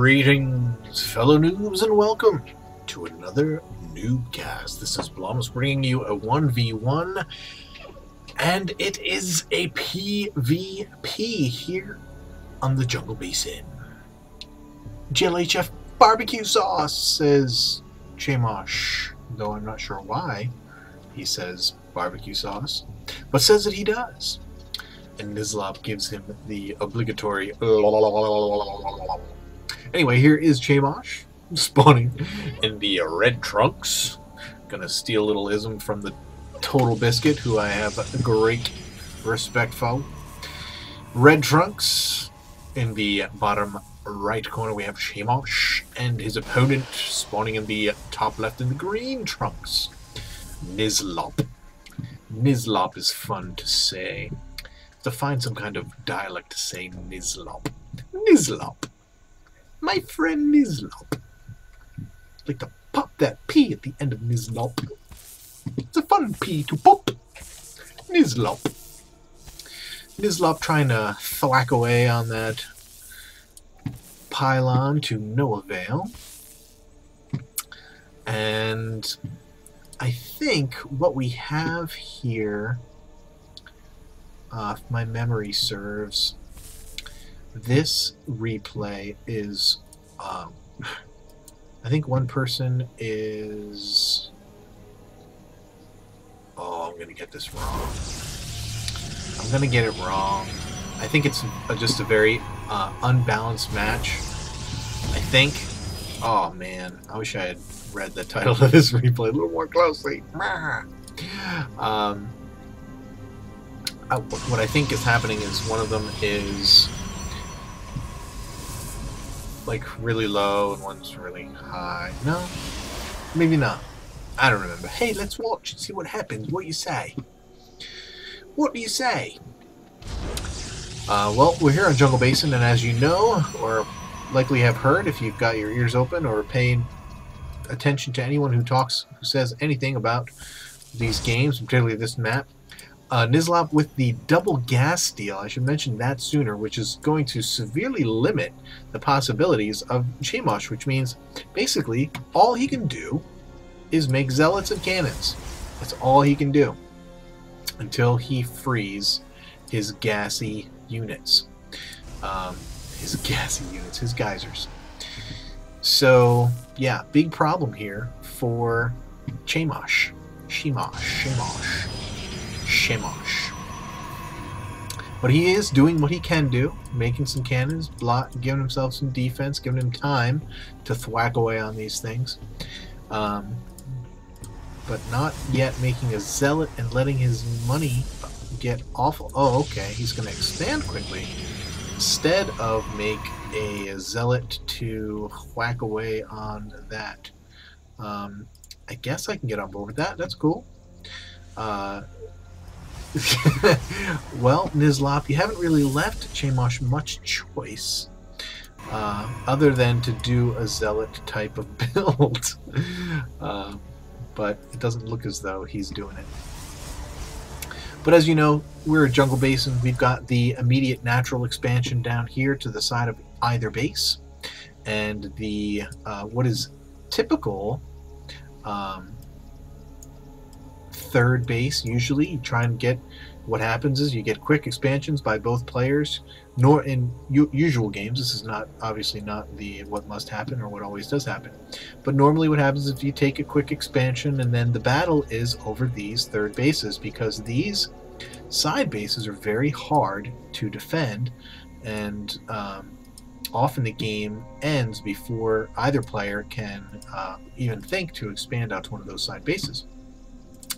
Greetings, fellow noobs, and welcome to another NuubCast. This is Blums bringing you a 1v1, and it is a PvP here on the Jungle Basin. GLHF barbecue sauce, says Chamosh, though I'm not sure why he says barbecue sauce, but says that he does. And Nizlop gives him the obligatory Anyway, here is Chamosh spawning in the red trunks. Gonna steal a little ism from the Total Biscuit, who I have great respect for. Red trunks. In the bottom right corner we have Chamosh and his opponent spawning in the top left in the green trunks. Nizlop. Nizlop is fun to say. To find some kind of dialect to say Nizlop. Nizlop. My friend Nizlop. Like to pop that P at the end of Nizlop. It's a fun P to pop. Nizlop. Nizlop trying to thwack away on that pylon to no avail. And I think what we have here, if my memory serves, this replay is, I think one person is, oh, I'm going to get this wrong. I'm going to get it wrong. I think it's just a very unbalanced match. I think, oh man, I wish I had read the title of this replay a little more closely. What I think is happening is one of them is like really low and one's really high. No, maybe not. I don't remember. Hey, let's watch and see what happens. What do you say? What do you say? Well, we're here on Jungle Basin, and as you know, or likely have heard if you've got your ears open or paying attention to anyone who says anything about these games, particularly this map, Nizlop with the double gas steal, I should mention that sooner, which is going to severely limit the possibilities of Chamosh, which means basically all he can do is make zealots and cannons. That's all he can do until he frees his gassy units. His geysers. So, yeah, big problem here for Chamosh. Chamosh. But he is doing what he can do, making some cannons, giving himself some defense, giving him time to thwack away on these things. But not yet making a zealot and letting his money get awful. Oh, okay, he's going to expand quickly. Instead of make a zealot to whack away on that. I guess I can get on board with that. That's cool. Well, Nizlop, you haven't really left Chamosh much choice other than to do a zealot type of build. But it doesn't look as though he's doing it. But as you know, we're a Jungle Basin. We've got the immediate natural expansion down here to the side of either base. And the what is typical third base, usually you try and get, what happens is you get quick expansions by both players. Nor in usual games, this is not obviously not the what must happen or what always does happen, but normally what happens is you take a quick expansion and then the battle is over these third bases, because these side bases are very hard to defend, and often the game ends before either player can even think to expand out to one of those side bases,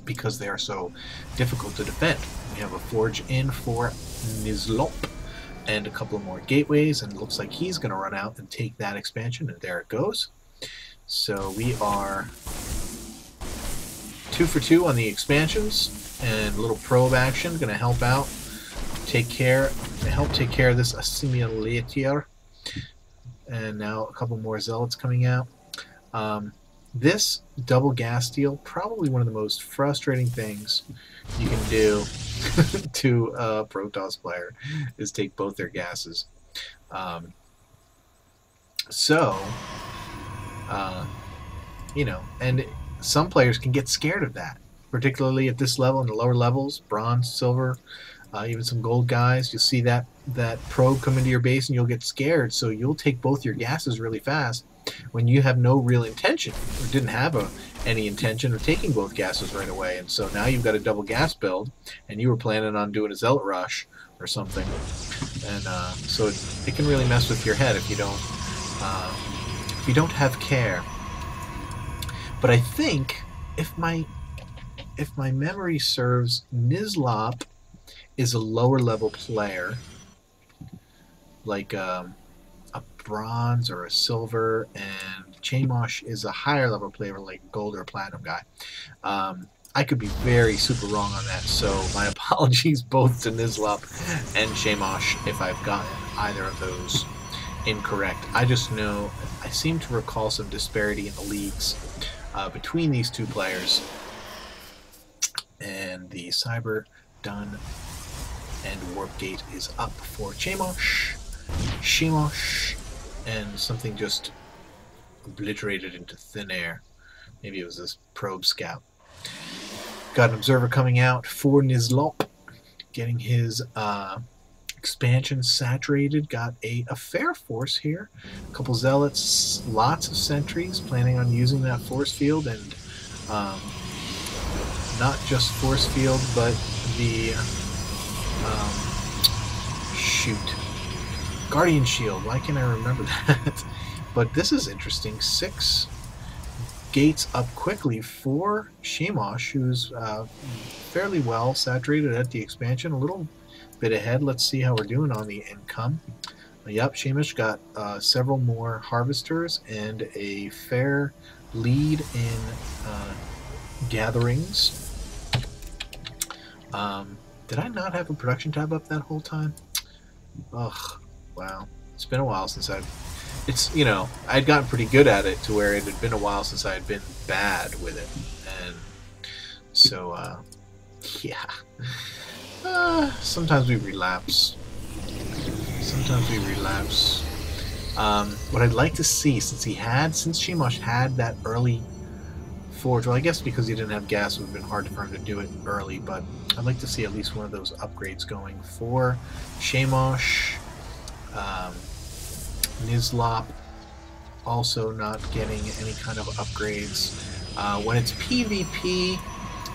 because they are so difficult to defend. We have a forge in for Nizlop and a couple of more gateways, and it looks like he's going to run out and take that expansion, and there it goes. So we are 2 for 2 on the expansions, and a little probe action going to help out, take care of this assimilator. And now a couple more zealots coming out. This double gas steal, probably one of the most frustrating things you can do to a Protoss player, is take both their gases. So, uh, you know, and some players can get scared of that, particularly at this level and the lower levels, bronze, silver, even some gold guys. You'll see that probe come into your base and you'll get scared, so you'll take both your gases really fast when you have no real intention or didn't have any intention of taking both gases right away. And so now you've got a double gas build and you were planning on doing a zealot rush or something, and so it can really mess with your head if you don't have care. But I think if my memory serves, Nizlop is a lower level player, like a bronze or a silver, and Chamosh is a higher level player, like gold or platinum guy. I could be very super wrong on that, so my apologies both to Nizlop and Chamosh if I've gotten either of those incorrect. I just know I seem to recall some disparity in the leagues between these two players. And the Cyber done, and Warp Gate is up for Chamosh, and something just obliterated into thin air. Maybe it was this probe scout. Got an observer coming out for Nizlop, getting his expansion saturated. Got a fair force here. A couple zealots, lots of sentries, planning on using that force field, and not just force field, but the Guardian Shield. Why can't I remember that? But this is interesting. 6 gates up quickly for Chamosh, who's fairly well saturated at the expansion. A little bit ahead. Let's see how we're doing on the income. Yep, Chamosh got several more harvesters and a fair lead in gatherings. Did I not have a production tab up that whole time? Ugh, wow. It's been a while since I'd gotten pretty good at it to where it had been a while since I had been bad with it. And so, yeah. Sometimes we relapse. What I'd like to see, since Shemosh had that early forge, well, I guess because he didn't have gas, it would have been hard for him to do it early, but I'd like to see at least one of those upgrades going for Chamosh. Nizlop also not getting any kind of upgrades. When it's PvP,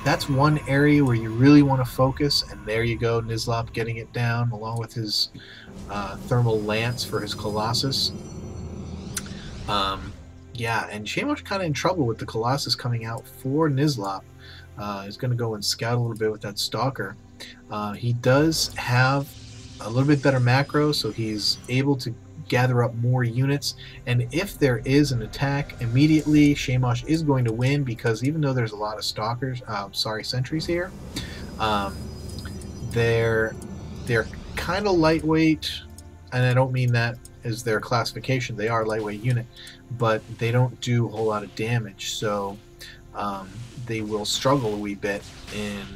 that's one area where you really want to focus, and there you go, Nizlop getting it down along with his thermal lance for his Colossus. Yeah, and Chamosh kind of in trouble with the Colossus coming out for Nizlop. He's going to go and scout a little bit with that Stalker. He does have a little bit better macro, so he's able to gather up more units, and if there is an attack immediately, Chamosh is going to win, because even though there's a lot of sentries here, they're kind of lightweight, and I don't mean that as their classification. They are a lightweight unit, but they don't do a whole lot of damage, so they will struggle a wee bit in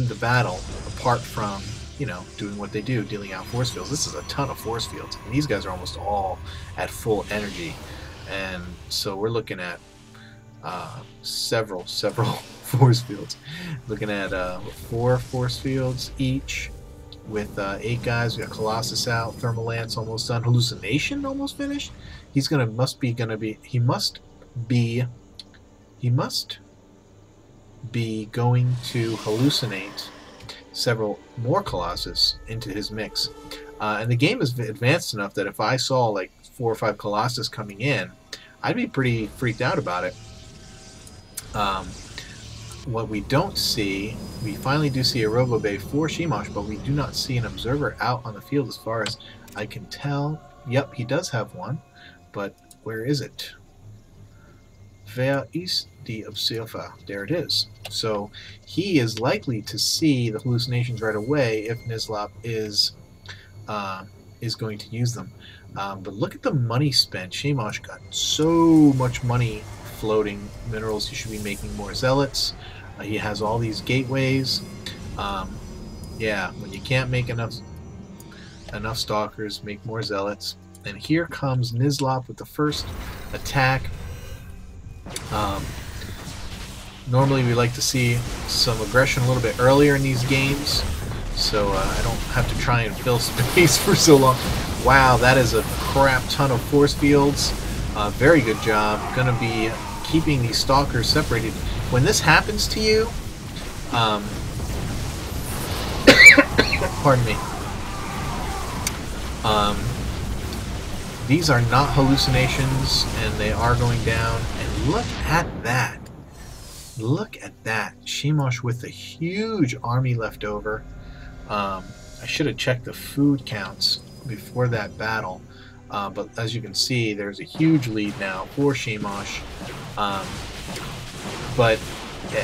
the battle, apart from doing what they do, dealing out force fields. This is a ton of force fields, and these guys are almost all at full energy, and so we're looking at several force fields. Looking at 4 force fields each, with 8 guys. We got Colossus out, Thermal Lance almost done, Hallucination almost finished. He must be going to hallucinate several more Colossus into his mix, and the game is advanced enough that if I saw like 4 or 5 Colossus coming in, I'd be pretty freaked out about it. What we don't see, we finally do see a Robo Bay for Chamosh, but we do not see an observer out on the field as far as I can tell. Yep, he does have one, but where is it? Where is the observer? There it is. So he is likely to see the hallucinations right away if Nizlop is going to use them. But look at the money spent. Chamosh got so much money floating minerals. He should be making more zealots. He has all these gateways. Yeah, when you can't make enough stalkers, make more zealots. And here comes Nizlop with the first attack. Normally we like to see some aggression a little bit earlier in these games, so I don't have to try and fill space for so long. Wow, that is a crap ton of force fields. Very good job. Gonna be keeping these stalkers separated. When this happens to you, pardon me. These are not hallucinations, and they are going down. And look at that. Look at that. Shimosh with a huge army left over. I should have checked the food counts before that battle. But as you can see, there's a huge lead now for Shimosh. But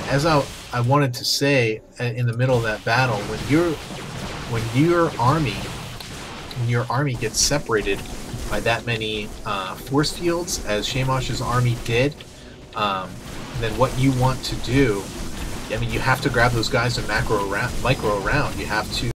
as I wanted to say in the middle of that battle, when your army gets separated by that many force fields, as Shimosh's army did, then what you want to do, I mean, you have to grab those guys and micro around. You have to